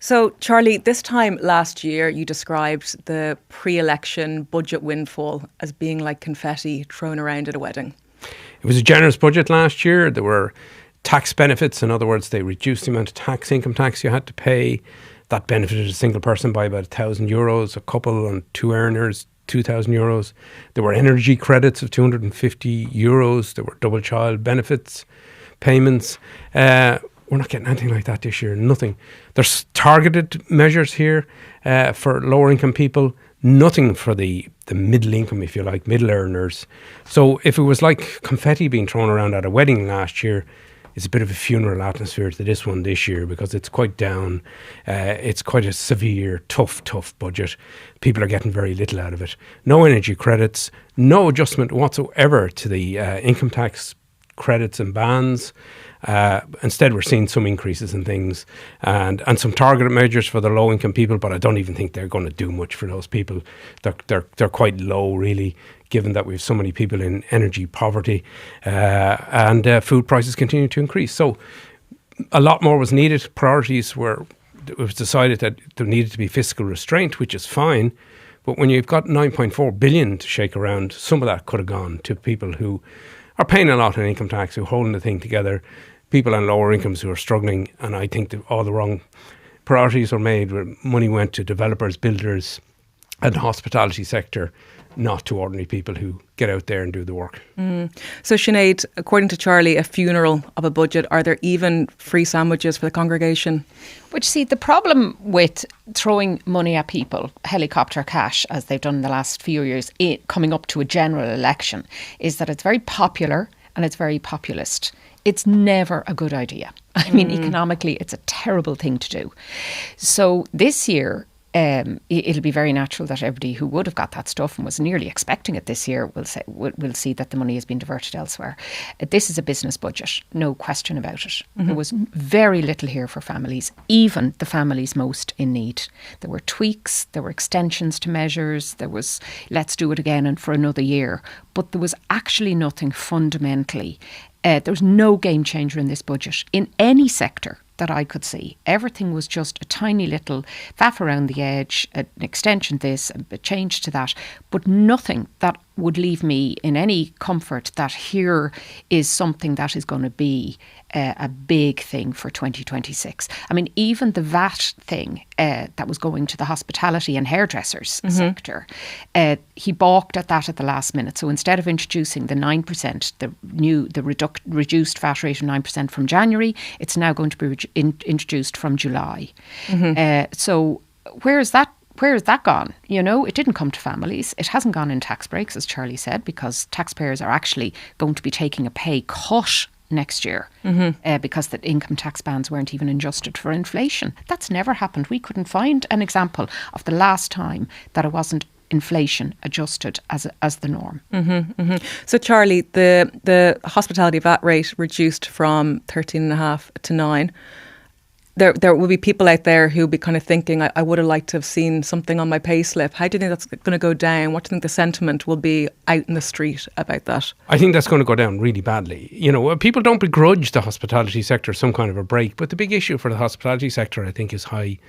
So, Charlie, this time last year, you described the pre-election budget windfall as being like confetti thrown around at a wedding. It was a generous budget last year. There were tax benefits. In other words, they reduced the amount of income tax you had to pay. That benefited a single person by about €1,000, a couple and two earners, €2,000. There were energy credits of €250. There were double child benefits payments. We're not getting anything like that this year, nothing. There's targeted measures here for lower income people, nothing for the middle income, if you like, middle earners. So if it was like confetti being thrown around at a wedding last year, it's a bit of a funeral atmosphere to this one this year because it's quite down. It's quite a severe, tough budget. People are getting very little out of it. No energy credits, no adjustment whatsoever to the income tax credits and bans. Instead, we're seeing some increases in things and some targeted measures for the low-income people, but I don't even think they're going to do much for those people. They're quite low, really, given that we have so many people in energy poverty and food prices continue to increase. So a lot more was needed. Priorities were, it was decided that there needed to be fiscal restraint, which is fine. But when you've got 9.4 billion to shake around, some of that could have gone to people who are paying a lot in income tax, who are holding the thing together, people on lower incomes who are struggling. And I think that all the wrong priorities were made where money went to developers, builders and the hospitality sector, not to ordinary people who get out there and do the work. So Sinead, according to Charlie, a funeral of a budget. Are there even free sandwiches for the congregation? Which, see, the problem with throwing money at people, helicopter cash, as they've done in the last few years, coming up to a general election, is that it's very popular and it's very populist. It's never a good idea. I mean, economically, it's a terrible thing to do. So this year, it'll be very natural that everybody who would have got that stuff and was nearly expecting it this year will see that the money has been diverted elsewhere. This is a business budget, no question about it. There was very little here for families, even the families most in need. There were tweaks, there were extensions to measures, there was let's do it again and for another year. But there was actually nothing fundamentally. There was no game changer in this budget in any sector that I could see. Everything was just a tiny little faff around the edge, an extension this, a change to that, but nothing that would leave me in any comfort that here is something that is going to be a big thing for 2026. I mean, even the VAT thing that was going to the hospitality and hairdressers sector, he balked at that at the last minute. So instead of introducing the 9%, the reduced VAT rate of 9% from January, it's now going to be introduced from July. So where is that gone? You know, it didn't come to families. It hasn't gone in tax breaks, as Charlie said, because taxpayers are actually going to be taking a pay cut next year because the income tax bands weren't even adjusted for inflation. That's never happened. We couldn't find an example of the last time that it wasn't inflation adjusted as the norm. So Charlie, the hospitality VAT rate reduced from 13.5 to 9. There will be people out there who'll be kind of thinking, I would have liked to have seen something on my pay slip. How do you think that's going to go down? What do you think the sentiment will be out in the street about that? I think that's going to go down really badly. You know, people don't begrudge the hospitality sector some kind of a break, but the big issue for the hospitality sector, I think, is high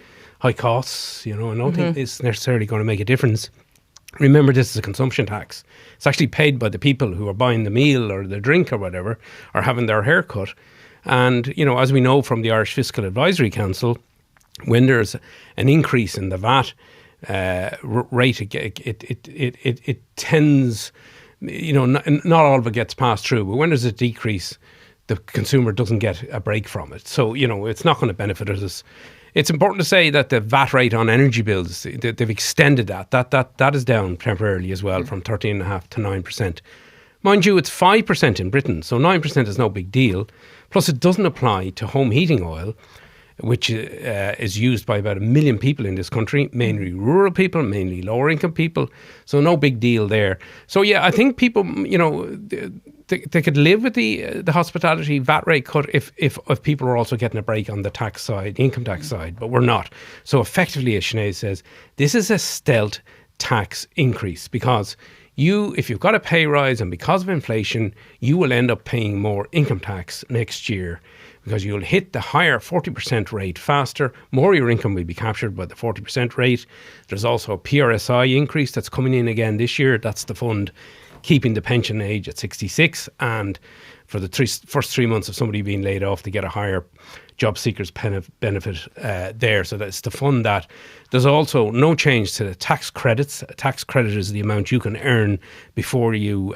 costs. You know, I don't think it's necessarily going to make a difference. Remember, this is a consumption tax. It's actually paid by the people who are buying the meal or the drink or whatever, or having their hair cut. And, you know, as we know from the Irish Fiscal Advisory Council, when there's an increase in the VAT rate, it tends, you know, not all of it gets passed through. But when there's a decrease, the consumer doesn't get a break from it. So, you know, it's not going to benefit us. It's important to say that the VAT rate on energy bills, they've extended that. That is down temporarily as well from 13.5% to 9%. Mind you, it's 5% in Britain, so 9% is no big deal. Plus, it doesn't apply to home heating oil, which is used by about 1 million people in this country, mainly rural people, mainly lower income people. So no big deal there. So yeah, I think people, you know, they could live with the hospitality VAT rate cut if people are also getting a break on the tax side, the income tax side, but we're not. So effectively, as Sinead says, this is a stealth tax increase because if you've got a pay rise and because of inflation, you will end up paying more income tax next year because you'll hit the higher 40% rate faster. More of your income will be captured by the 40% rate. There's also a PRSI increase that's coming in again this year. That's the fund keeping the pension age at 66, and for the first 3 months of somebody being laid off, they get a higher job seekers benefit there. So that's the fund that. There's also no change to the tax credits. A tax credit is the amount you can earn before you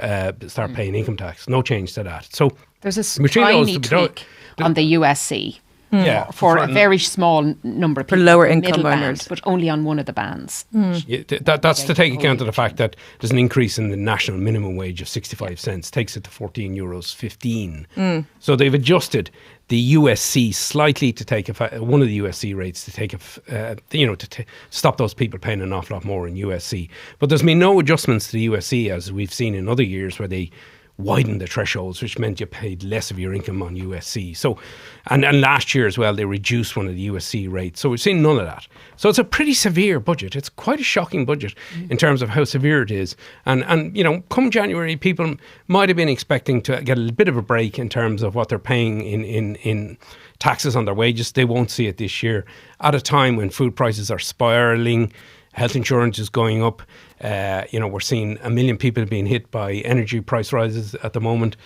start paying income tax. No change to that. So there's a tiny tweak on the USC. Yeah, for a very small number of people. For lower income earners. But only on one of the bands. Yeah, that's to take account of the fact that there's an increase in the national minimum wage of 65 cents, takes it to €14.15. So they've adjusted the USC slightly to take one of the USC rates to take to stop those people paying an awful lot more in USC. But there's been no adjustments to the USC as we've seen in other years where they widened the thresholds, which meant you paid less of your income on USC. So, and last year as well, they reduced one of the USC rates. So we've seen none of that. So it's a pretty severe budget. It's quite a shocking budget in terms of how severe it is. And come January, people might have been expecting to get a bit of a break in terms of what they're paying in taxes on their wages. They won't see it this year at a time when food prices are spiralling. Health insurance is going up. We're seeing 1 million people being hit by energy price rises at the moment.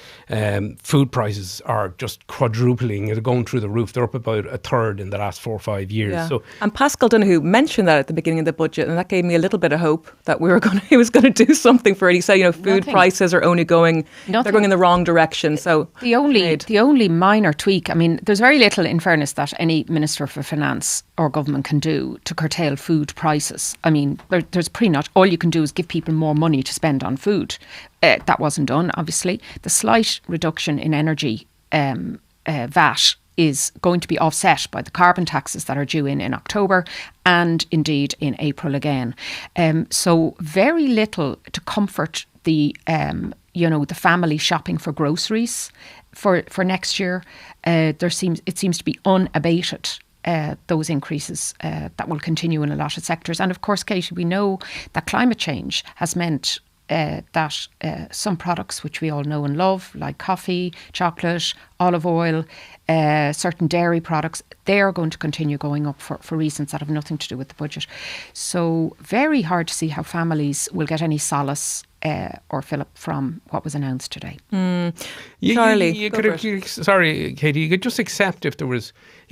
Food prices are just quadrupling. They're going through the roof. They're up about a third in the last 4 or 5 years. Yeah. So, and Pascal Donoghue mentioned that at the beginning of the budget, and that gave me a little bit of hope that he was going to do something for it. He said, food prices are only going, they're going in the wrong direction. So the only minor tweak, I mean, there's very little, in fairness, that any Minister for Finance or government can do to curtail food prices. I mean, there's pretty much all you can do is give people more money to spend on food. That wasn't done, obviously. The slight reduction in energy VAT is going to be offset by the carbon taxes that are due in October and indeed in April again. So very little to comfort the the family shopping for groceries for next year. It seems to be unabated. Those increases that will continue in a lot of sectors. And of course, Katie, we know that climate change has meant that some products which we all know and love, like coffee, chocolate, olive oil, certain dairy products, they are going to continue going up for reasons that have nothing to do with the budget. So very hard to see how families will get any solace or fill up from what was announced today. Charlie, sorry, Katie, you could just accept you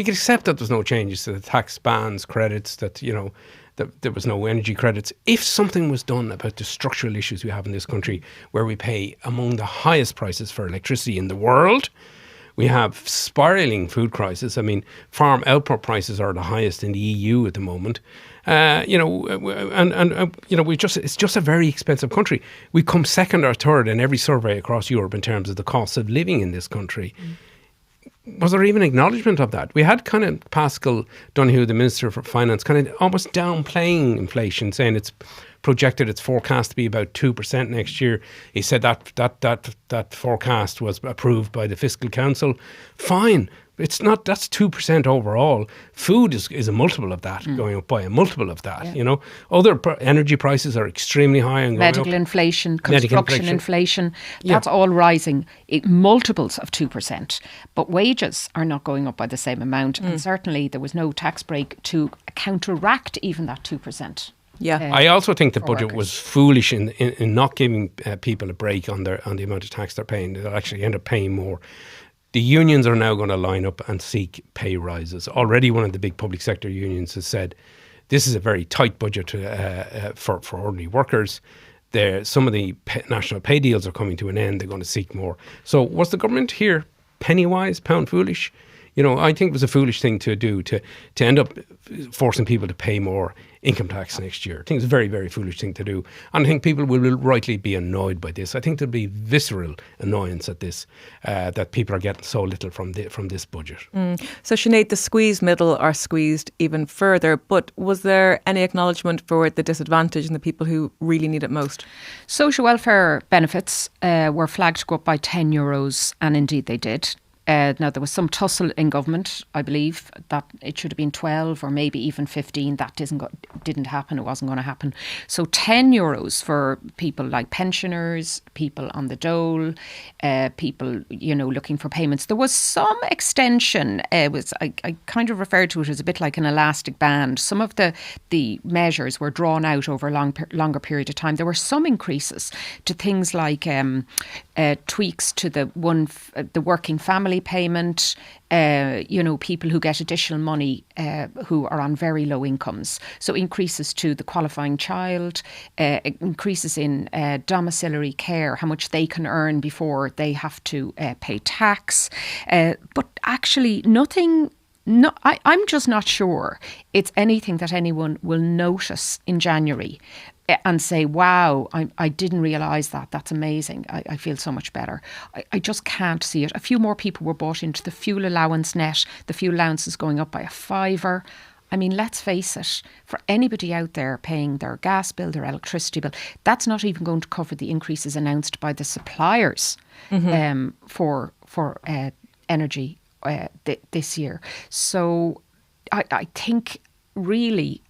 could accept that there's no changes to the tax bans, credits, that there was no energy credits. If something was done about the structural issues we have in this country, where we pay among the highest prices for electricity in the world, we have spiralling food prices. I mean, farm output prices are the highest in the EU at the moment. It's just a very expensive country. We come second or third in every survey across Europe in terms of the cost of living in this country. Was there even acknowledgement of that? We had kind of Pascal Donoghue, the Minister for Finance, kind of almost downplaying inflation, saying it's forecast to be about 2% next year. He said that forecast was approved by the Fiscal Council. Fine. It's not, that's 2% overall. Food is a multiple of that, going up by a multiple of that, Other energy prices are extremely high. And medical inflation, construction inflation, that's all rising multiples of 2%. But wages are not going up by the same amount. And certainly there was no tax break to counteract even that 2%. Yeah, I also think the budget was foolish in not giving people a break on the amount of tax they're paying. They'll actually end up paying more. The unions are now going to line up and seek pay rises. Already one of the big public sector unions has said this is a very tight budget for ordinary workers. Some of the national pay deals are coming to an end. They're going to seek more. So was the government here penny wise, pound foolish? I think it was a foolish thing to do to end up forcing people to pay more income tax next year. I think it's a very, very foolish thing to do. And I think people will rightly be annoyed by this. I think there'll be visceral annoyance at this, that people are getting so little from this budget. So Sinead, the squeezed middle are squeezed even further, but was there any acknowledgement for the disadvantaged and the people who really need it most? Social welfare benefits were flagged to go up by €10, and indeed they did. Now, there was some tussle in government, I believe, that it should have been 12 or maybe even 15. That didn't happen. It wasn't going to happen. So €10 for people like pensioners, people on the dole, people, looking for payments. There was some extension. I kind of referred to it as a bit like an elastic band. Some of the measures were drawn out over a longer period of time. There were some increases to things like tweaks to the working family payment, people who get additional money who are on very low incomes. So increases to the qualifying child, increases in domiciliary care, how much they can earn before they have to pay tax. But actually nothing. No, I'm just not sure it's anything that anyone will notice in January and say, wow, I didn't realise that. That's amazing. I feel so much better. I just can't see it. A few more people were bought into the fuel allowance net. The fuel allowance is going up by €5. I mean, let's face it, for anybody out there paying their gas bill, their electricity bill, that's not even going to cover the increases announced by the suppliers for energy this year. So I think really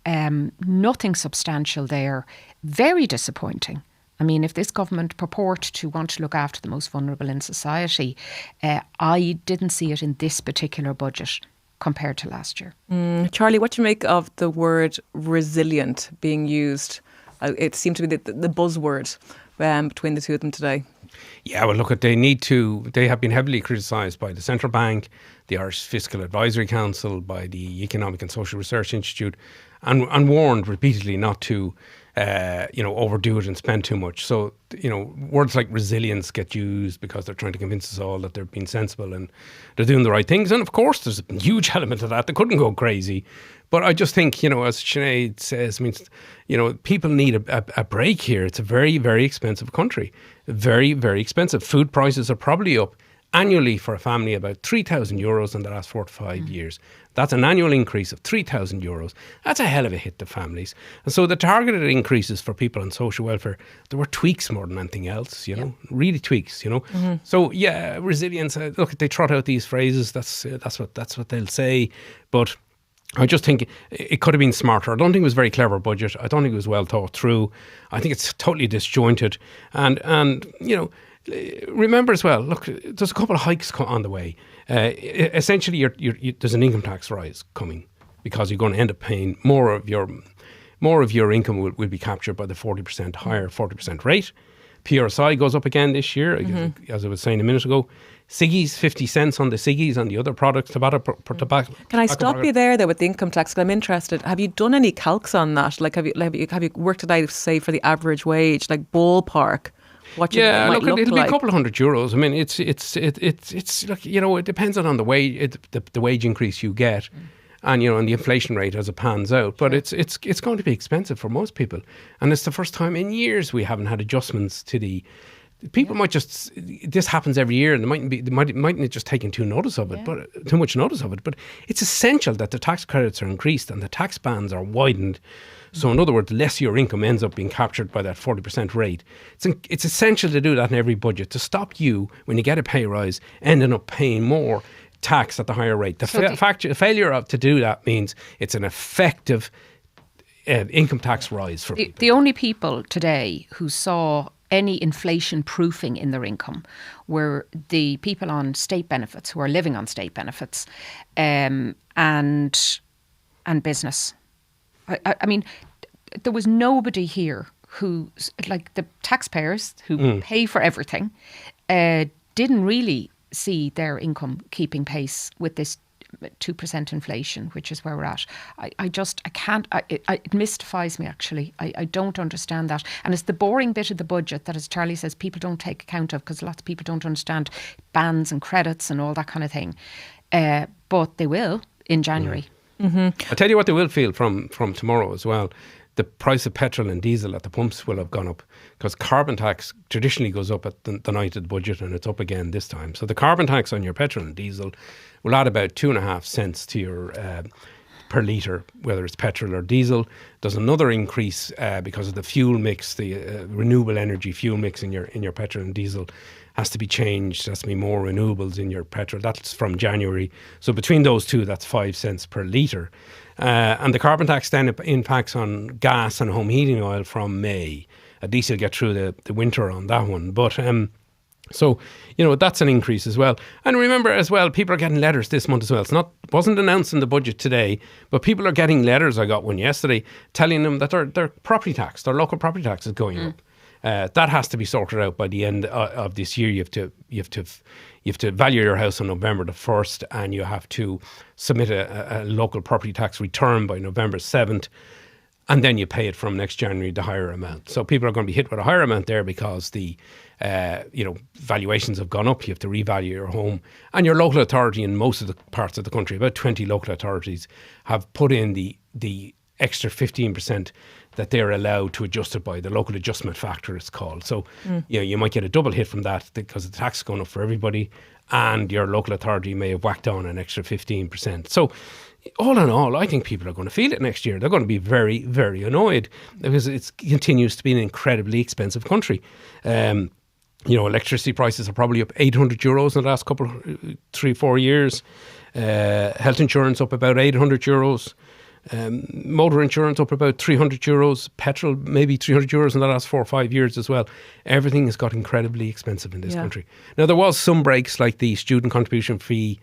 nothing substantial there. Very disappointing. I mean, if this government purport to want to look after the most vulnerable in society, I didn't see it in this particular budget compared to last year. Charlie, what do you make of the word resilient being used? It seemed to be the buzzword between the two of them today. Yeah, well, look, they have been heavily criticised by the Central Bank, the Irish Fiscal Advisory Council, by the Economic and Social Research Institute, and warned repeatedly not to, overdo it and spend too much. So, words like resilience get used because they're trying to convince us all that they're being sensible and they're doing the right things. And of course, there's a huge element of that. They couldn't go crazy. But I just think, as Sinéad says, people need a break here. It's a very, very expensive country. Very, very expensive. Food prices are probably up annually for a family about €3,000 in the last 4 to 5 years. That's an annual increase of €3,000. That's a hell of a hit to families. And so the targeted increases for people on social welfare, there were tweaks more than anything else, really tweaks, So yeah, resilience. Look, they trot out these phrases. That's what they'll say, but I just think it could have been smarter. I don't think it was a very clever budget. I don't think it was well thought through. I think it's totally disjointed. And remember as well, look, there's a couple of hikes on the way. Essentially, there's an income tax rise coming because you're going to end up paying more of your income will be captured by the 40% rate. PRSI goes up again this year, as I was saying a minute ago. Ciggies, 50 cents on the ciggies and the other products, tobacco. Can I stop you there, though, with the income tax? Because I'm interested. Have you done any calcs on that? Like, have you worked it out, say, for the average wage, like ballpark? What might look it'll like? be a couple of €100. I mean, it's like, it depends on the wage, the wage increase you get. And and the inflation rate as it pans out, but it's going to be expensive for most people, and it's the first time in years we haven't had adjustments to the. People might just, this happens every year, and they mightn't just taking too much notice of it. But it's essential that the tax credits are increased and the tax bands are widened. So in other words, less your income ends up being captured by that 40% rate. It's essential to do that in every budget to stop you, when you get a pay rise, ending up paying more tax at the higher rate. The failure to do that means it's an effective income tax rise for people. The only people today who saw any inflation proofing in their income were the people on state benefits, who are living on state benefits, and business. I mean, there was nobody here who, like the taxpayers who pay for everything, didn't really see their income keeping pace with this 2% inflation, which is where we're at. It mystifies me, actually. I don't understand that. And it's the boring bit of the budget that, as Charlie says, people don't take account of, because lots of people don't understand bans and credits and all that kind of thing. But they will in January. I'll tell you what they will feel from tomorrow as well. The price of petrol and diesel at the pumps will have gone up, because carbon tax traditionally goes up at the night of the budget, and it's up again this time. So the carbon tax on your petrol and diesel will add about 2.5 cents to your per litre, whether it's petrol or diesel. There's another increase because of the fuel mix, the renewable energy fuel mix in your petrol and diesel has to be changed. There has to be more renewables in your petrol. That's from January. So between those two, that's 5 cents per litre. And the carbon tax then impacts on gas and home heating oil from May. At least you'll get through the winter on that one. But so, that's an increase as well. And remember as well, people are getting letters this month as well. It wasn't announced in the budget today, but people are getting letters. I got one yesterday telling them that their property tax, their local property tax is going up. That has to be sorted out by the end of this year. You have to value your house on November the 1st, and you have to submit a local property tax return by November 7th. And then you pay it from next January, the higher amount. So people are going to be hit with a higher amount there because the valuations have gone up. You have to revalue your home. And your local authority in most of the parts of the country, about 20 local authorities, have put in the extra 15% that they're allowed to adjust it by, the local adjustment factor it's called. So you might get a double hit from that because the tax is going up for everybody, and your local authority may have whacked on an extra 15%. So all in all, I think people are going to feel it next year. They're going to be very, very annoyed because it continues to be an incredibly expensive country. Electricity prices are probably up €800 in the last 3-4 years. Health insurance up about €800. Motor insurance up about €300. Petrol maybe €300 in the last 4 or 5 years as well. Everything has got incredibly expensive in this country. Now, there was some breaks, like the student contribution fee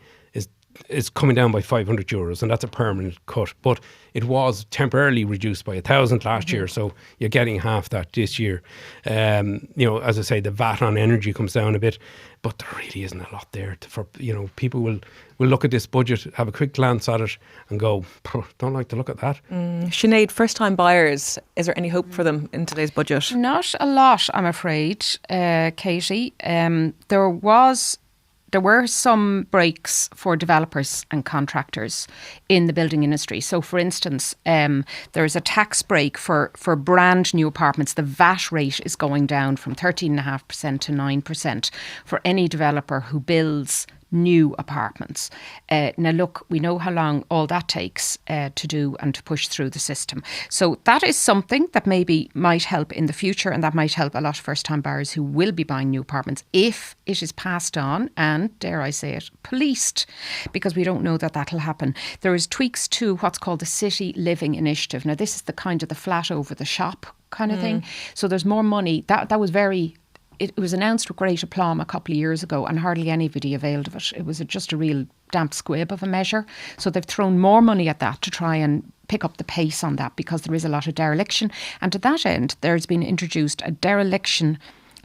is coming down by €500, and that's a permanent cut. But it was temporarily reduced by 1,000 last year, so you're getting half that this year. As I say, the VAT on energy comes down a bit, but there really isn't a lot there for people will look at this budget, have a quick glance at it, and go, don't like to look at that. Sinead, first-time buyers, is there any hope for them in today's budget? Not a lot, I'm afraid, Katie. There were some breaks for developers and contractors in the building industry. So, for instance, there is a tax break for brand new apartments. The VAT rate is going down from 13.5% to 9% for any developer who builds new apartments. Now, look, we know how long all that takes to do and to push through the system. So that is something that maybe might help in the future, and that might help a lot of first-time buyers who will be buying new apartments if it is passed on and, dare I say it, policed, because we don't know that that'll happen. There is tweaks to what's called the City Living Initiative. Now, this is the kind of the flat over the shop kind of thing. So there's more money. That was very... It was announced with great aplomb a couple of years ago, and hardly anybody availed of it. It was just a real damp squib of a measure. So they've thrown more money at that to try and pick up the pace on that, because there is a lot of dereliction. And to that end, there's been introduced a dereliction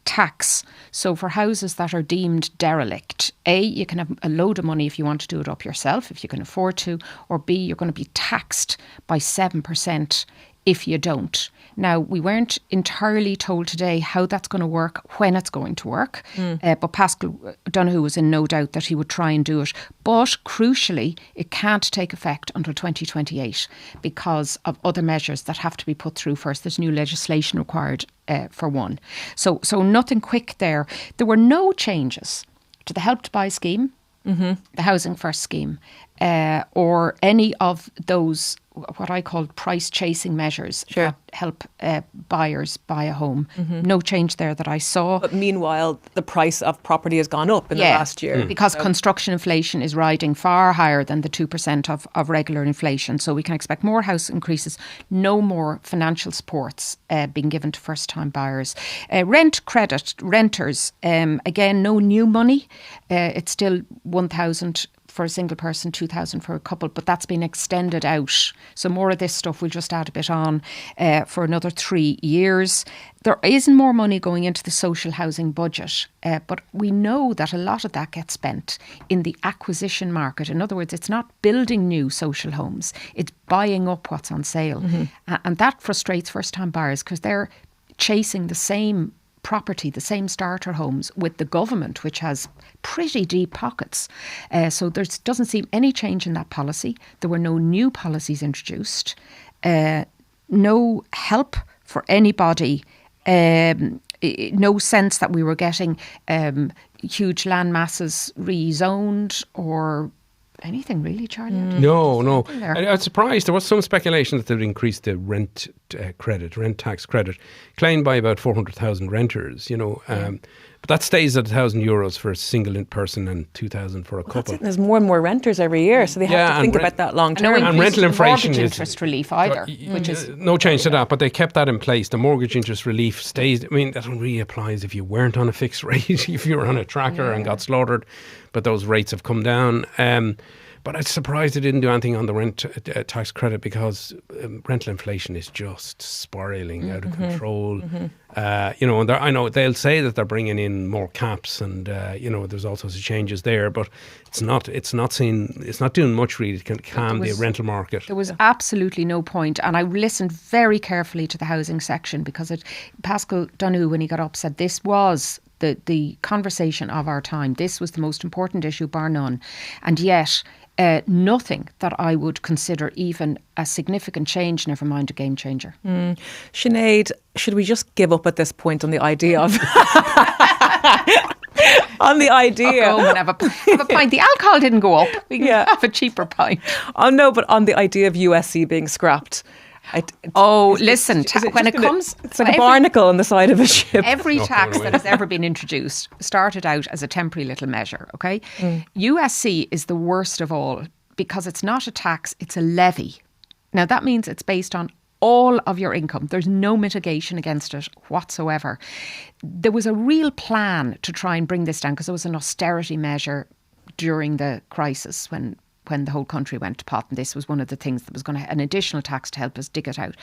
tax. So for houses that are deemed derelict, A, you can have a load of money if you want to do it up yourself, if you can afford to, or B, you're going to be taxed by 7% if you don't. Now, we weren't entirely told today how that's going to work, when it's going to work, but Pascal Donoghue was in no doubt that he would try and do it. But crucially, it can't take effect until 2028 because of other measures that have to be put through first. There's new legislation required for one. So nothing quick there. There were no changes to the Help to Buy scheme, the Housing First scheme, or any of those what I call price chasing measures that help buyers buy a home. No change there that I saw. But meanwhile, the price of property has gone up in the last year. Because construction inflation is riding far higher than the 2% of regular inflation. So we can expect more house increases, no more financial supports being given to first-time buyers. Rent credit, renters, again, no new money. It's still $1,000 for a single person, 2,000 for a couple, but that's been extended out. So more of this stuff we'll just add a bit on for another 3 years. There isn't more money going into the social housing budget, but we know that a lot of that gets spent in the acquisition market. In other words, it's not building new social homes, it's buying up what's on sale. And that frustrates first-time buyers because they're chasing the same property, the same starter homes with the government, which has pretty deep pockets. So there doesn't seem any change in that policy. There were no new policies introduced. No help for anybody. No sense that we were getting huge land masses rezoned or anything really, Charlie? No. Nothing there. I was surprised. There was some speculation that they'd increase the rent tax credit, claimed by about 400,000 renters, but that stays at €1,000 for a single person and 2,000 for a couple. There's more and more renters every year, so they have to think about that long term. No and rental inflation mortgage is interest relief either, which is no change to that, but they kept that in place. The mortgage interest relief stays. I mean, that only really applies if you weren't on a fixed rate, if you were on a tracker and got slaughtered, but those rates have come down. But I'm surprised they didn't do anything on the rent tax credit, because rental inflation is just spiraling out of control. And I know they'll say that they're bringing in more caps, and there's all sorts of changes there, but it's not doing much really to calm the rental market. There was absolutely no point, and I listened very carefully to the housing section, because Pascal Donoghue, when he got up, said this was the conversation of our time. This was the most important issue, bar none, and yet nothing that I would consider even a significant change, never mind a game changer. Sinead, should we just give up at this point on the idea of... on the idea... Go and have a pint. The alcohol didn't go up. We can have a cheaper pint. Oh no, but on the idea of USC being scrapped... Listen, when it comes... It's like a barnacle on the side of a ship. Every tax that has ever been introduced started out as a temporary little measure, okay? USC is the worst of all, because it's not a tax, it's a levy. Now, that means it's based on all of your income. There's no mitigation against it whatsoever. There was a real plan to try and bring this down, because there was an austerity measure during the crisis when the whole country went to pot, and this was one of the things that was going to an additional tax to help us dig it out.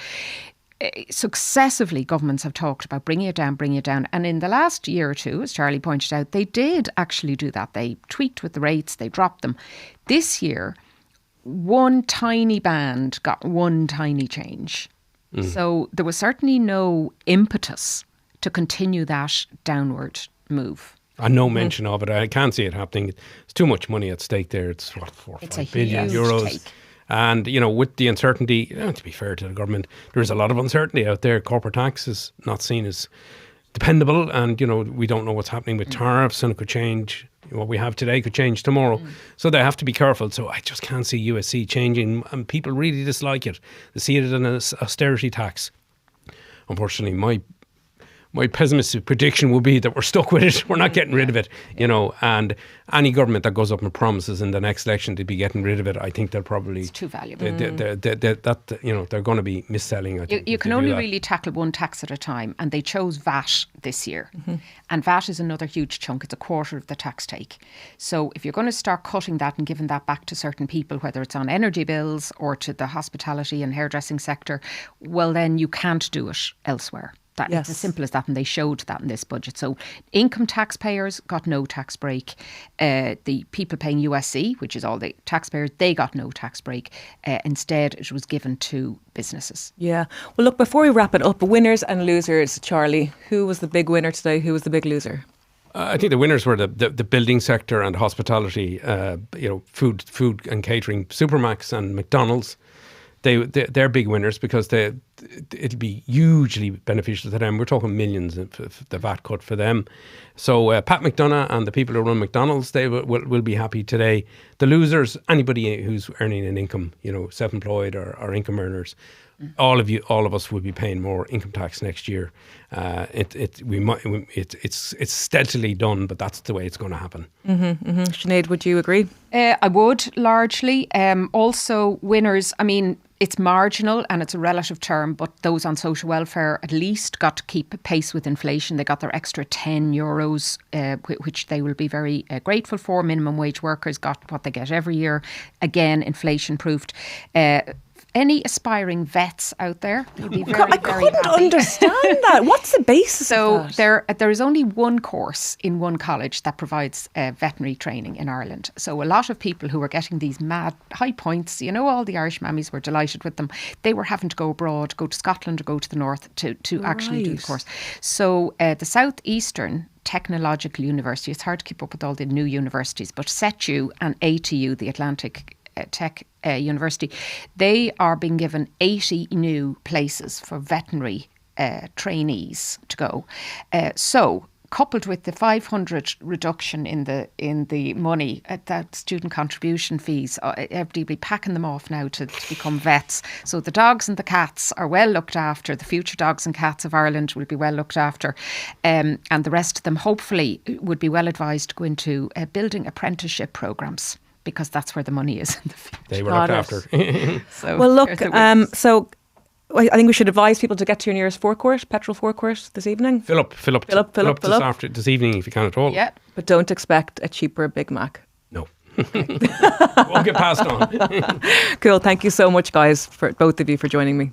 Successively, governments have talked about bringing it down, and in the last year or two, as Charlie pointed out, they did actually do that. They tweaked with the rates, they dropped them. This year, one tiny band got one tiny change. So there was certainly no impetus to continue that downward move. And no mention of it. I can't see it happening. It's too much money at stake there. It's what, 4 or 5 billion euros. Take. And, with the uncertainty, to be fair to the government, there's a lot of uncertainty out there. Corporate tax is not seen as dependable. And, we don't know what's happening with tariffs, and it could change. What we have today could change tomorrow. So they have to be careful. So I just can't see USC changing. And people really dislike it. They see it as an austerity tax. Unfortunately, my pessimistic prediction will be that we're stuck with it. We're not getting rid of it, and any government that goes up and promises in the next election to be getting rid of it, I think they'll probably... It's too valuable. They're going to be mis-selling, I think. You can only really tackle one tax at a time, and they chose VAT this year. And VAT is another huge chunk. It's a quarter of the tax take. So if you're going to start cutting that and giving that back to certain people, whether it's on energy bills or to the hospitality and hairdressing sector, well, then you can't do it elsewhere. It's as simple as that, and they showed that in this budget. So income taxpayers got no tax break. The people paying USC, which is all the taxpayers, they got no tax break. Instead, it was given to businesses. Yeah. Well, look, before we wrap it up, winners and losers, Charlie, who was the big winner today? Who was the big loser? I think the winners were the building sector and hospitality, food and catering, Supermax and McDonald's. They're big winners, because it'll be hugely beneficial to them. We're talking millions of the VAT cut for them. So Pat McDonough and the people who run McDonald's, they will be happy today. The losers, anybody who's earning an income, self-employed or income earners, all of us will be paying more income tax next year. It's steadily done, but that's the way it's going to happen. Sinead, would you agree? I would, largely. Also, winners, I mean, it's marginal and it's a relative term, but those on social welfare at least got to keep pace with inflation. They got their extra €10, which they will be very grateful for. Minimum wage workers got what they get every year. Again, inflation proofed. Any aspiring vets out there would be very, I couldn't understand that. What's the basis of that? There is only one course in one college that provides veterinary training in Ireland. So a lot of people who were getting these mad high points, all the Irish mammies were delighted with them. They were having to go abroad, go to Scotland or go to the north to actually do the course. So the Southeastern Technological University, it's hard to keep up with all the new universities, but SETU and ATU, the Atlantic Tech University, they are being given 80 new places for veterinary trainees to go. So coupled with the 500 reduction in the money at that student contribution fees, everybody will be packing them off now to become vets. So the dogs and the cats are well looked after. The future dogs and cats of Ireland will be well looked after, and the rest of them hopefully would be well advised to go into building apprenticeship programs, because that's where the money is in the future. They were looked after. So well, look, so I think we should advise people to get to your nearest forecourt, petrol forecourt this evening. Fill up this evening if you can at all. Yeah. But don't expect a cheaper Big Mac. No. Won't get passed on. Cool. Thank you so much, guys, for both of you for joining me.